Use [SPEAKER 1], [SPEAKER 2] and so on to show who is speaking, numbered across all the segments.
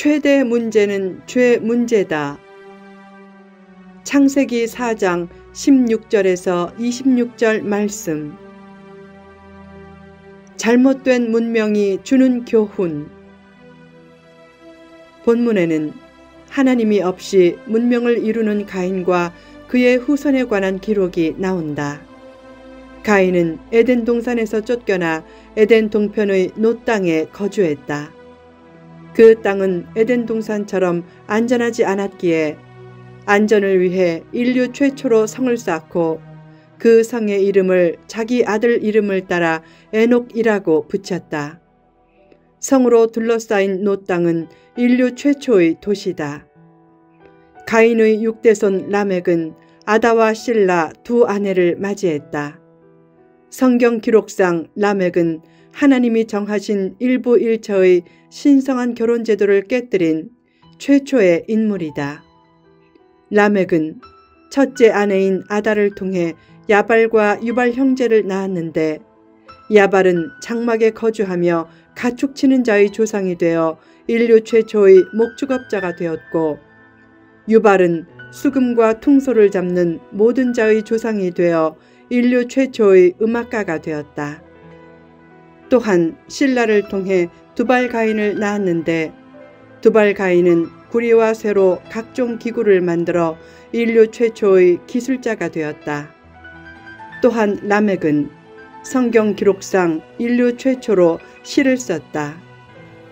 [SPEAKER 1] 최대 문제는 죄 문제다. 창세기 4장 16절에서 26절 말씀. 잘못된 문명이 주는 교훈. 본문에는 하나님이 없이 문명을 이루는 가인과 그의 후손에 관한 기록이 나온다. 가인은 에덴 동산에서 쫓겨나 에덴 동편의 놋 땅에 거주했다. 그 땅은 에덴 동산처럼 안전하지 않았기에 안전을 위해 인류 최초로 성을 쌓고 그 성의 이름을 자기 아들 이름을 따라 에녹이라고 붙였다. 성으로 둘러싸인 놋 땅은 인류 최초의 도시다. 가인의 6대손 라멕은 아다와 실라 두 아내를 맞이했다. 성경 기록상 라멕은 하나님이 정하신 일부 일처의 신성한 결혼 제도를 깨뜨린 최초의 인물이다. 라멕은 첫째 아내인 아다를 통해 야발과 유발 형제를 낳았는데 야발은 장막에 거주하며 가축치는 자의 조상이 되어 인류 최초의 목축업자가 되었고 유발은 수금과 퉁소를 잡는 모든 자의 조상이 되어 인류 최초의 음악가가 되었다. 또한 실라를 통해 두발 가인을 낳았는데 두발 가인은 구리와 쇠로 각종 기구를 만들어 인류 최초의 기술자가 되었다. 또한 라멕은 성경 기록상 인류 최초로 시를 썼다.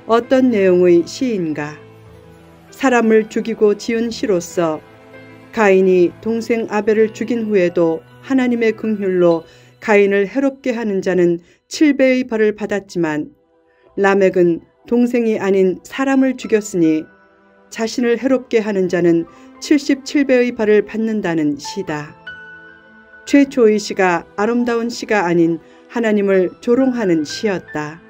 [SPEAKER 1] 어떤 내용의 시인가? 사람을 죽이고 지은 시로서 가인이 동생 아벨을 죽인 후에도 하나님의 긍휼로 가인을 해롭게 하는 자는 7배의 벌을 받았지만 라멕은 동생이 아닌 사람을 죽였으니 자신을 해롭게 하는 자는 77배의 벌을 받는다는 시다. 최초의 시가 아름다운 시가 아닌 하나님을 조롱하는 시였다.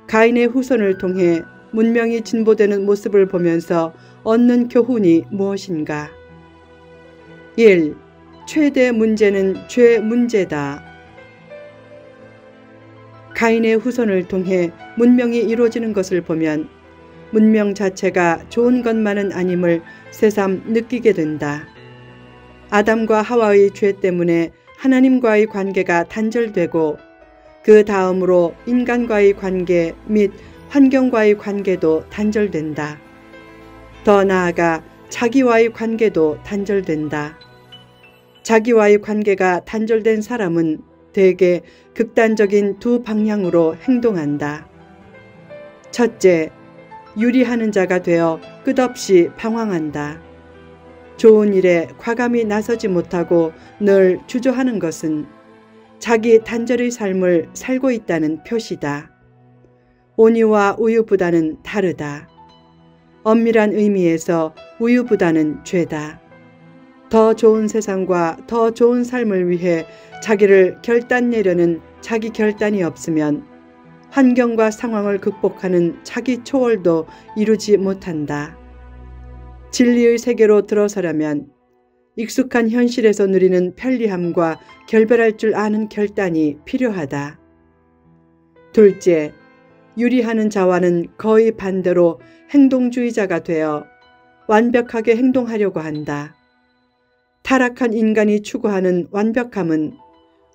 [SPEAKER 1] 가인의 후손을 통해 문명이 진보되는 모습을 보면서 얻는 교훈이 무엇인가? 1. 최대 문제는 죄 문제다. 가인의 후손을 통해 문명이 이루어지는 것을 보면 문명 자체가 좋은 것만은 아님을 새삼 느끼게 된다. 아담과 하와의 죄 때문에 하나님과의 관계가 단절되고 그 다음으로 인간과의 관계 및 환경과의 관계도 단절된다. 더 나아가 자기와의 관계도 단절된다. 자기와의 관계가 단절된 사람은 대개 극단적인 두 방향으로 행동한다. 첫째, 유리하는 자가 되어 끝없이 방황한다. 좋은 일에 과감히 나서지 못하고 늘 주저하는 것은 자기 단절의 삶을 살고 있다는 표시다. 온유와 우유보다는 다르다. 엄밀한 의미에서 우유보다는 죄다. 더 좋은 세상과 더 좋은 삶을 위해 자기를 결단내려는 자기 결단이 없으면 환경과 상황을 극복하는 자기 초월도 이루지 못한다. 진리의 세계로 들어서려면 익숙한 현실에서 누리는 편리함과 결별할 줄 아는 결단이 필요하다. 둘째, 유리하는 자와는 거의 반대로 행동주의자가 되어 완벽하게 행동하려고 한다. 타락한 인간이 추구하는 완벽함은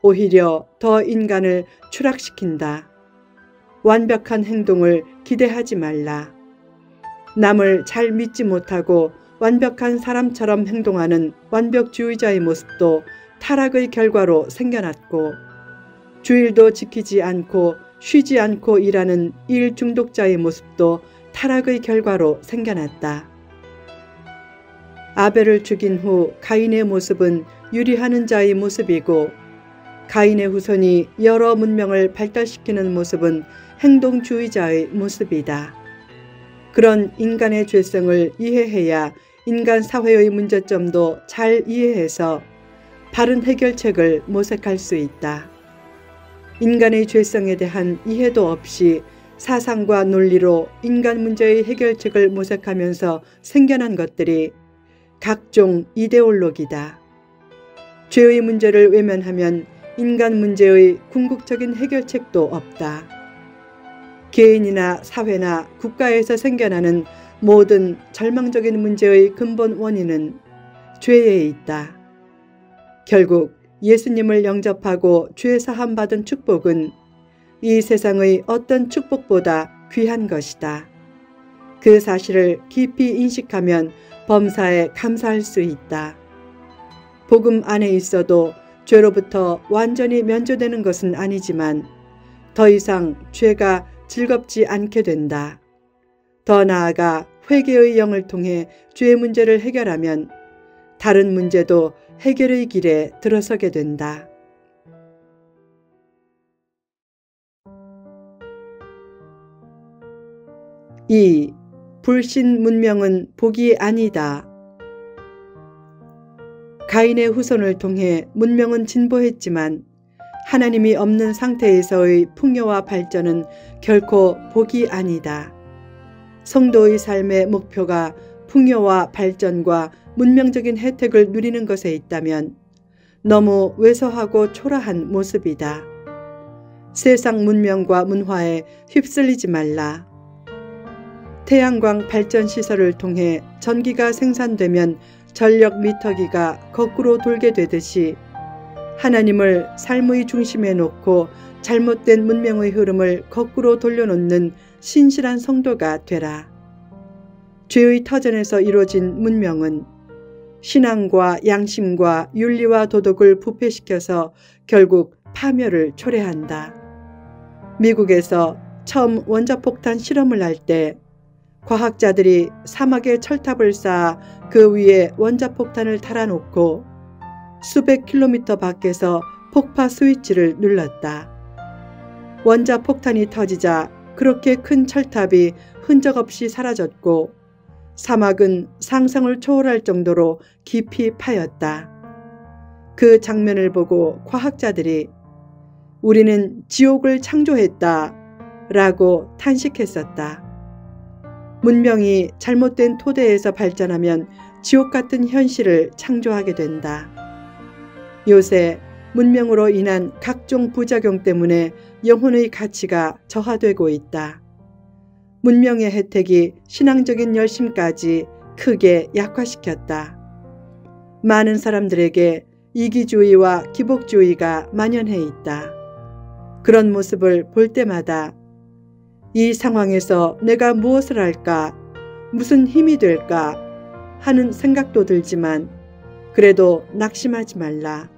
[SPEAKER 1] 오히려 더 인간을 추락시킨다. 완벽한 행동을 기대하지 말라. 남을 잘 믿지 못하고 완벽한 사람처럼 행동하는 완벽주의자의 모습도 타락의 결과로 생겨났고 주일도 지키지 않고 쉬지 않고 일하는 일 중독자의 모습도 타락의 결과로 생겨났다. 아벨을 죽인 후 가인의 모습은 유리하는 자의 모습이고 가인의 후손이 여러 문명을 발달시키는 모습은 행동주의자의 모습이다. 그런 인간의 죄성을 이해해야 인간 사회의 문제점도 잘 이해해서 바른 해결책을 모색할 수 있다. 인간의 죄성에 대한 이해도 없이 사상과 논리로 인간 문제의 해결책을 모색하면서 생겨난 것들이 각종 이데올로기다. 죄의 문제를 외면하면 인간 문제의 궁극적인 해결책도 없다. 개인이나 사회나 국가에서 생겨나는 모든 절망적인 문제의 근본 원인은 죄에 있다. 결국 예수님을 영접하고 죄 사함 받은 축복은 이 세상의 어떤 축복보다 귀한 것이다. 그 사실을 깊이 인식하면 범사에 감사할 수 있다. 복음 안에 있어도 죄로부터 완전히 면제되는 것은 아니지만 더 이상 죄가 즐겁지 않게 된다. 더 나아가 회개의 영을 통해 죄의 문제를 해결하면 다른 문제도 해결의 길에 들어서게 된다. 2. 불신 문명은 복이 아니다. 가인의 후손을 통해 문명은 진보했지만 하나님이 없는 상태에서의 풍요와 발전은 결코 복이 아니다. 성도의 삶의 목표가 풍요와 발전과 문명적인 혜택을 누리는 것에 있다면 너무 왜소하고 초라한 모습이다. 세상 문명과 문화에 휩쓸리지 말라. 태양광 발전 시설을 통해 전기가 생산되면 전력 미터기가 거꾸로 돌게 되듯이 하나님을 삶의 중심에 놓고 잘못된 문명의 흐름을 거꾸로 돌려놓는 신실한 성도가 되라. 죄의 터전에서 이루어진 문명은 신앙과 양심과 윤리와 도덕을 부패시켜서 결국 파멸을 초래한다. 미국에서 처음 원자폭탄 실험을 할 때 과학자들이 사막에 철탑을 쌓아 그 위에 원자폭탄을 달아놓고 수백 킬로미터 밖에서 폭파 스위치를 눌렀다. 원자폭탄이 터지자 그렇게 큰 철탑이 흔적 없이 사라졌고 사막은 상상을 초월할 정도로 깊이 파였다. 그 장면을 보고 과학자들이 우리는 지옥을 창조했다 라고 탄식했었다. 문명이 잘못된 토대에서 발전하면 지옥 같은 현실을 창조하게 된다. 요새 문명으로 인한 각종 부작용 때문에 영혼의 가치가 저하되고 있다. 문명의 혜택이 신앙적인 열심까지 크게 약화시켰다. 많은 사람들에게 이기주의와 기복주의가 만연해 있다. 그런 모습을 볼 때마다 이 상황에서 내가 무엇을 할까, 무슨 힘이 될까 하는 생각도 들지만 그래도 낙심하지 말라.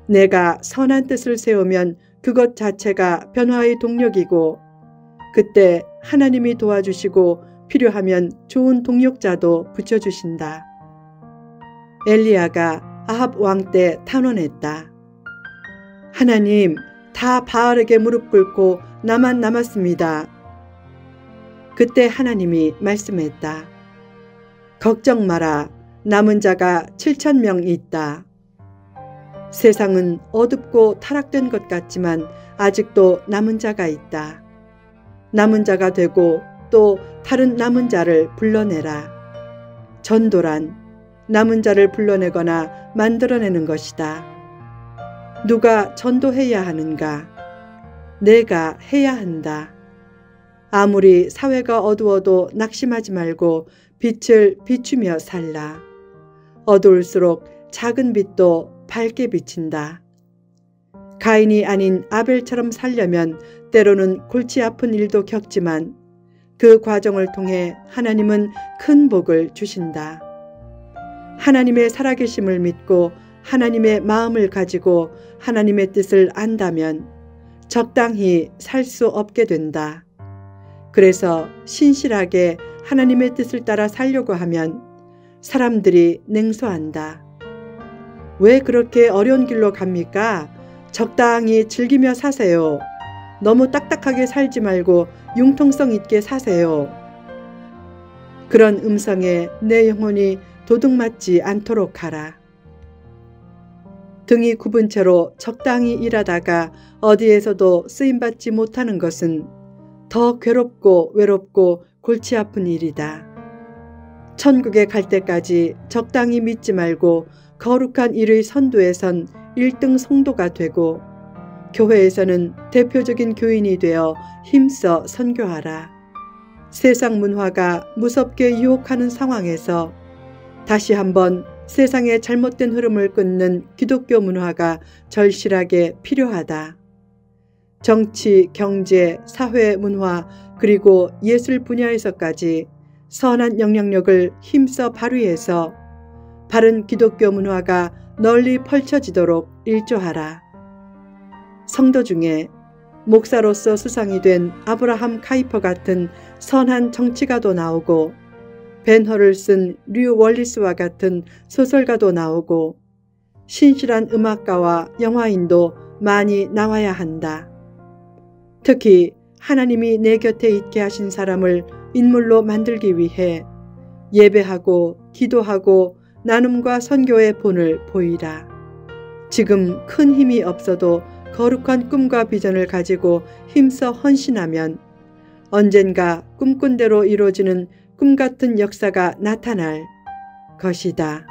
[SPEAKER 1] 내가 선한 뜻을 세우면 그것 자체가 변화의 동력이고 그때 하나님이 도와주시고 필요하면 좋은 동력자도 붙여주신다. 엘리야가 아합 왕 때 탄원했다. 하나님, 다 바알에게 무릎 꿇고 나만 남았습니다. 그때 하나님이 말씀했다. 걱정 마라. 남은 자가 7,000명 있다. 세상은 어둡고 타락된 것 같지만 아직도 남은 자가 있다. 남은 자가 되고 또 다른 남은 자를 불러내라. 전도란 남은 자를 불러내거나 만들어내는 것이다. 누가 전도해야 하는가? 내가 해야 한다. 아무리 사회가 어두워도 낙심하지 말고 빛을 비추며 살라. 어두울수록 작은 빛도 밝게 비친다. 가인이 아닌 아벨처럼 살려면 때로는 골치 아픈 일도 겪지만 그 과정을 통해 하나님은 큰 복을 주신다. 하나님의 살아계심을 믿고 하나님의 마음을 가지고 하나님의 뜻을 안다면 적당히 살 수 없게 된다. 그래서 신실하게 하나님의 뜻을 따라 살려고 하면 사람들이 냉소한다. 왜 그렇게 어려운 길로 갑니까? 적당히 즐기며 사세요. 너무 딱딱하게 살지 말고 융통성 있게 사세요. 그런 음성에 내 영혼이 도둑맞지 않도록 하라. 등이 굽은 채로 적당히 일하다가 어디에서도 쓰임받지 못하는 것은 더 괴롭고 외롭고 골치 아픈 일이다. 천국에 갈 때까지 적당히 믿지 말고 거룩한 일의 선두에 선 1등 성도가 되고 교회에서는 대표적인 교인이 되어 힘써 선교하라. 세상 문화가 무섭게 유혹하는 상황에서 다시 한번 세상의 잘못된 흐름을 끊는 기독교 문화가 절실하게 필요하다. 정치, 경제, 사회, 문화, 그리고 예술 분야에서까지 선한 영향력을 힘써 발휘해서 바른 기독교 문화가 널리 펼쳐지도록 일조하라. 성도 중에 목사로서 수상이 된 아브라함 카이퍼 같은 선한 정치가도 나오고 벤허를 쓴 류 월리스와 같은 소설가도 나오고 신실한 음악가와 영화인도 많이 나와야 한다. 특히 하나님이 내 곁에 있게 하신 사람을 인물로 만들기 위해 예배하고 기도하고 나눔과 선교의 본을 보이라. 지금 큰 힘이 없어도 거룩한 꿈과 비전을 가지고 힘써 헌신하면 언젠가 꿈꾼 대로 이루어지는 꿈같은 역사가 나타날 것이다.